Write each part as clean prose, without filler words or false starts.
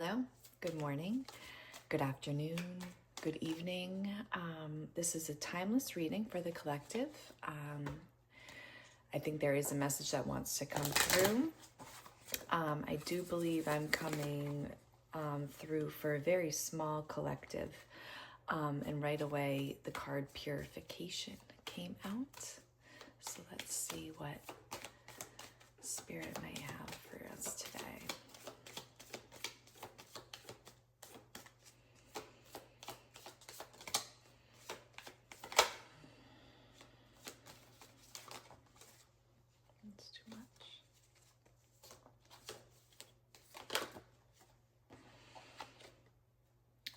Hello, good morning, good afternoon, good evening. This is a timeless reading for the collective. I think there is a message that wants to come through. I do believe I'm coming through for a very small collective. And right away, the card Purification came out. So let's see what Spirit might have for us today. It's too much.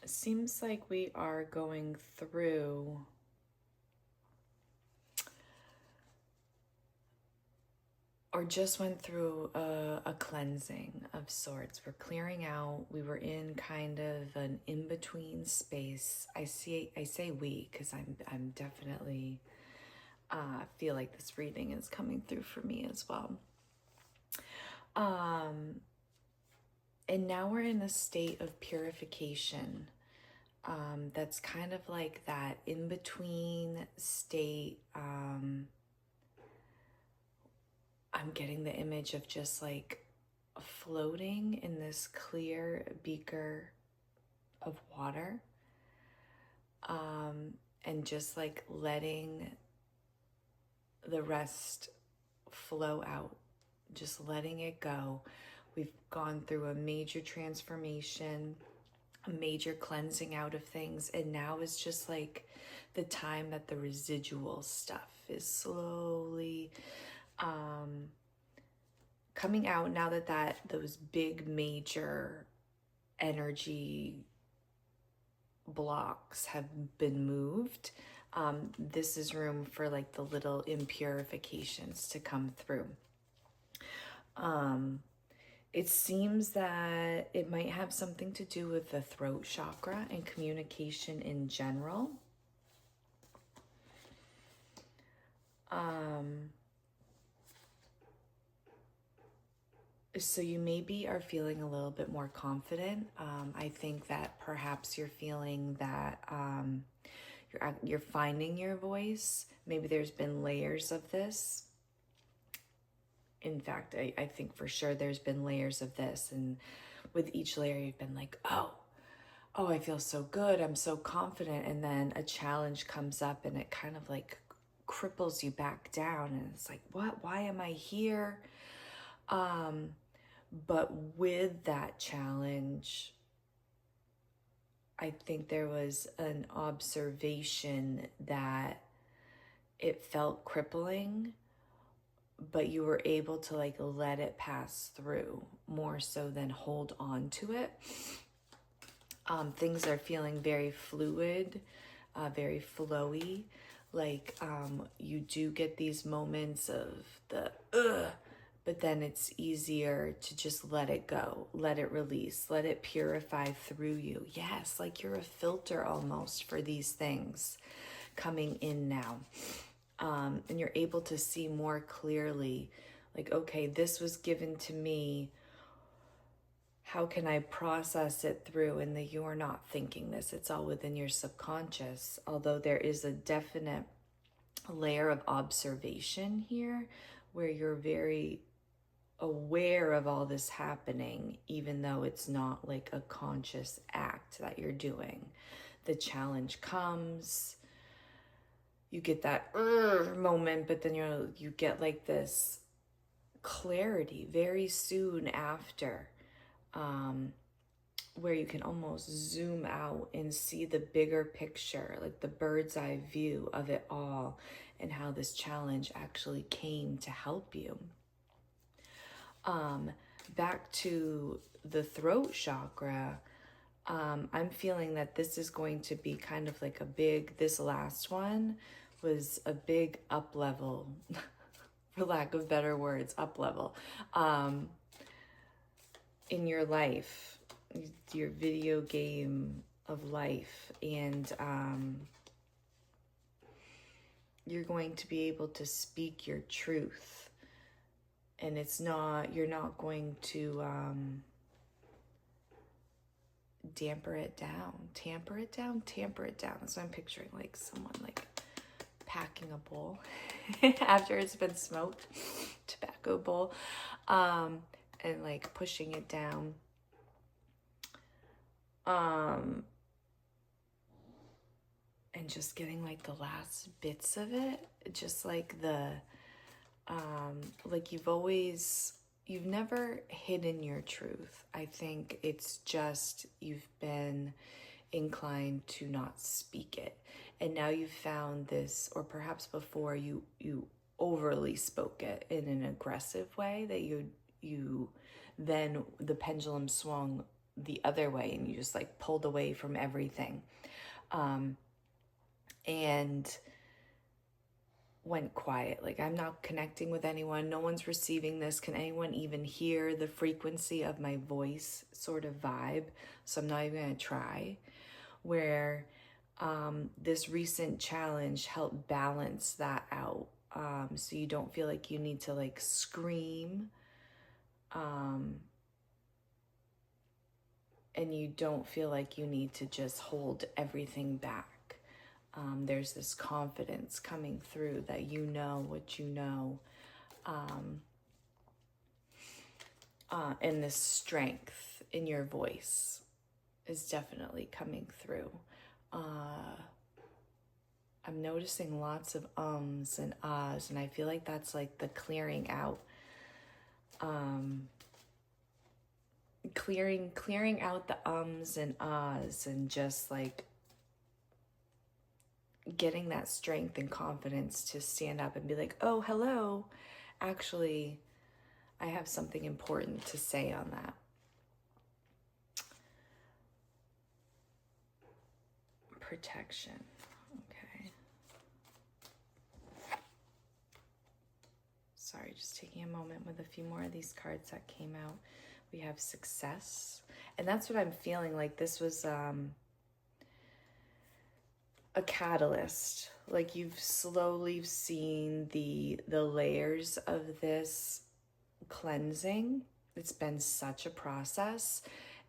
It seems like we are going through or just went through a cleansing of sorts. We're clearing out. We were in kind of an in-between space. I say we because I'm definitely feel like this reading is coming through for me as well. And now we're in a state of purification. That's kind of like that in-between state. I'm getting the image of just like floating in this clear beaker of water, and just like letting the rest flow out, just letting it go. We've gone through a major transformation, a major cleansing out of things, and now is just like the time that the residual stuff is slowly coming out, now that those big major energy blocks have been moved. This is room for like the little impurifications to come through. It seems that it might have something to do with the throat chakra and communication in general. So you maybe are feeling a little bit more confident. I think that perhaps you're feeling that you're finding your voice. Maybe there's been layers of this. In fact, I think for sure there's been layers of this. And with each layer, you've been like, oh, I feel so good. I'm so confident. And then a challenge comes up and it kind of like cripples you back down. And it's like, what? Why am I here? But with that challenge, I think there was an observation that it felt crippling, but you were able to like let it pass through more so than hold on to it. Things are feeling very fluid, very flowy. Like you do get these moments of the but then it's easier to just let it go, let it release, let it purify through you. Yes, like you're a filter almost for these things coming in now. And you're able to see more clearly, like, okay, this was given to me. How can I process it through? And that you're not thinking this, it's all within your subconscious. Although there is a definite layer of observation here where you're very aware of all this happening, even though it's not like a conscious act that you're doing. The challenge comes, you get that moment, but then you get like this clarity very soon after, where you can almost zoom out and see the bigger picture, like the bird's eye view of it all, and how this challenge actually came to help you. Back to the throat chakra, I'm feeling that this is going to be kind of like this last one was a big up level, for lack of better words, up level, in your life, your video game of life. And you're going to be able to speak your truth. And you're not going to damper it down, tamper it down, tamper it down. So I'm picturing like someone like packing a bowl after it's been smoked, tobacco bowl, and like pushing it down. And just getting like the last bits of it, just like the, like you've never hidden your truth. I think it's just you've been inclined to not speak it. And now you've found this, or perhaps before you overly spoke it in an aggressive way, that you then the pendulum swung the other way and you just like pulled away from everything. And went quiet. Like, I'm not connecting with anyone. No one's receiving this. Can anyone even hear the frequency of my voice sort of vibe? So I'm not even going to try. Where this recent challenge helped balance that out. So you don't feel like you need to like scream. And you don't feel like you need to just hold everything back. There's this confidence coming through that you know what you know, and this strength in your voice is definitely coming through. I'm noticing lots of ums and ahs, and I feel like that's like the clearing out, clearing out the ums and ahs, and just like getting that strength and confidence to stand up and be like, oh, hello, actually, I have something important to say on that. Protection. Okay. Sorry, just taking a moment with a few more of these cards that came out. We have success. And that's what I'm feeling like. This was a catalyst. Like, you've slowly seen the layers of this cleansing. It's been such a process,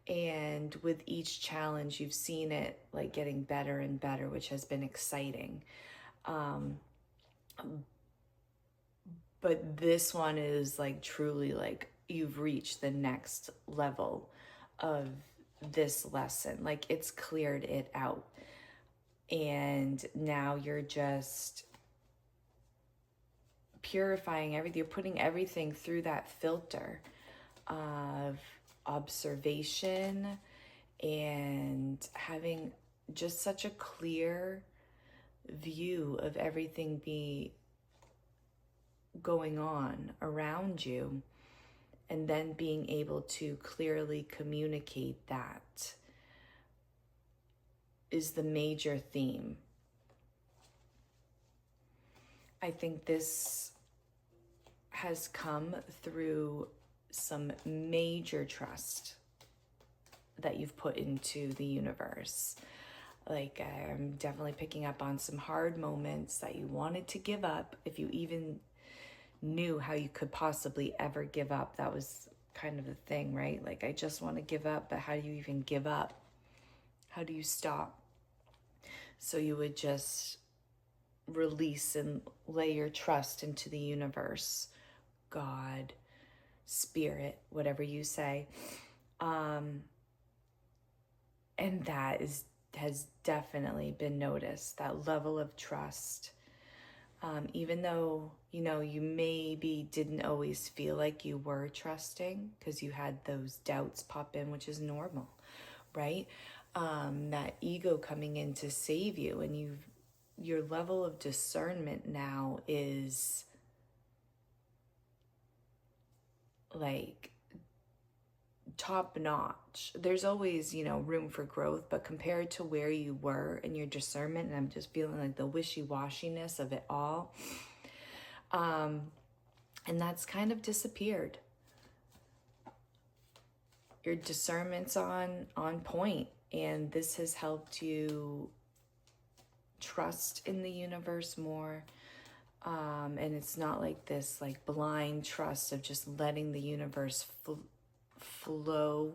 and with each challenge you've seen it like getting better and better, which has been exciting. But this one is like truly like you've reached the next level of this lesson. Like, it's cleared it out. And now you're just purifying everything. You're putting everything through that filter of observation and having just such a clear view of everything going on around you, and then being able to clearly communicate that is the major theme. I think this has come through some major trust that you've put into the universe. Like, I'm definitely picking up on some hard moments that you wanted to give up. If you even knew how you could possibly ever give up, that was kind of the thing, right? Like, I just want to give up, but how do you even give up? How do you stop? So you would just release and lay your trust into the universe, God, spirit, whatever you say. And that has definitely been noticed, that level of trust. Even though, you maybe didn't always feel like you were trusting because you had those doubts pop in, which is normal, right? That ego coming in to save you, and your level of discernment now is like top notch. There's always, room for growth, but compared to where you were in your discernment, and I'm just feeling like the wishy-washiness of it all, and that's kind of disappeared. Your discernment's on point, and this has helped you trust in the universe more. And it's not like this like blind trust of just letting the universe flow.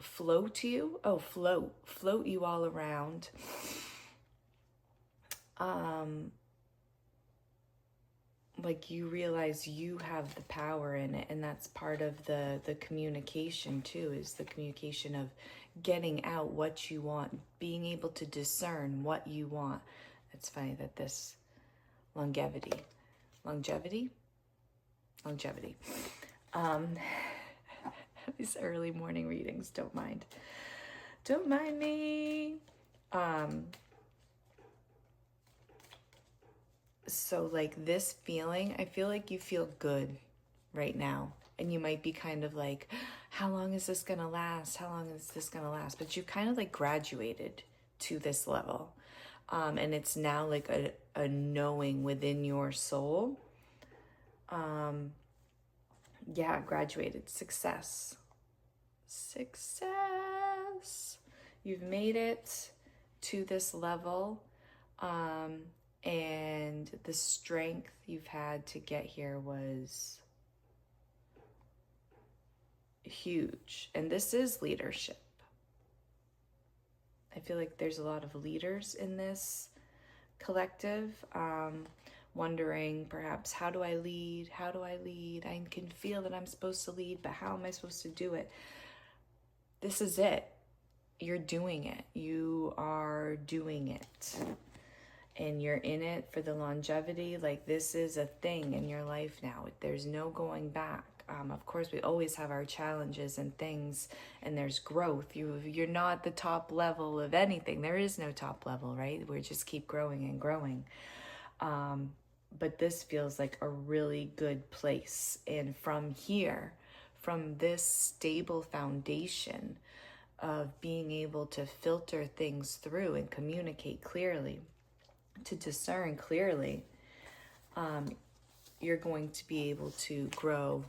float you. Oh, float you all around. Like you realize you have the power in it, and that's part of the communication too, is the communication of getting out what you want, being able to discern what you want. It's funny that this longevity. These early morning readings, don't mind me. So like this feeling, I feel like you feel good right now. And you might be kind of like, how long is this gonna last? How long is this gonna last? But you've kind of like graduated to this level. And it's now like a knowing within your soul. Yeah, graduated. Success. You've made it to this level. And the strength you've had to get here was huge. And this is leadership. I feel like there's a lot of leaders in this collective, wondering perhaps, how do I lead? I can feel that I'm supposed to lead, but how am I supposed to do it? This is it. You're doing it. You are doing it. And you're in it for the longevity. Like this is a thing in your life now. There's no going back. Of course, we always have our challenges and things, and there's growth. You're not at the top level of anything. There is no top level, right? We just keep growing and growing. But this feels like a really good place. And from here, from this stable foundation of being able to filter things through and communicate clearly, to discern clearly, you're going to be able to grow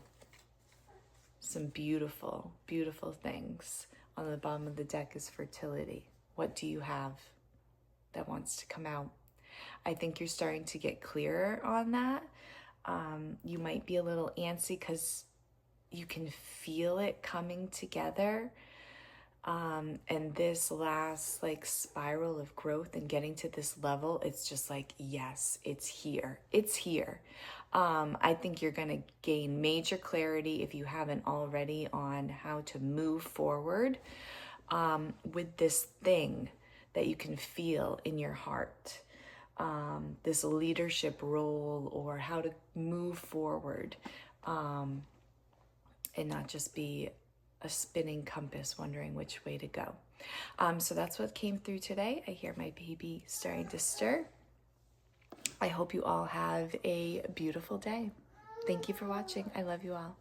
some beautiful, beautiful things. On the bottom of the deck is fertility. What do you have that wants to come out? I think you're starting to get clearer on that. You might be a little antsy because you can feel it coming together. And this last like spiral of growth and getting to this level, it's just like, yes, it's here. I think you're going to gain major clarity, if you haven't already, on how to move forward with this thing that you can feel in your heart, this leadership role, or how to move forward, and not just be a spinning compass wondering which way to go. So that's what came through today. I hear my baby starting to stir. I hope you all have a beautiful day. Thank you for watching. I love you all.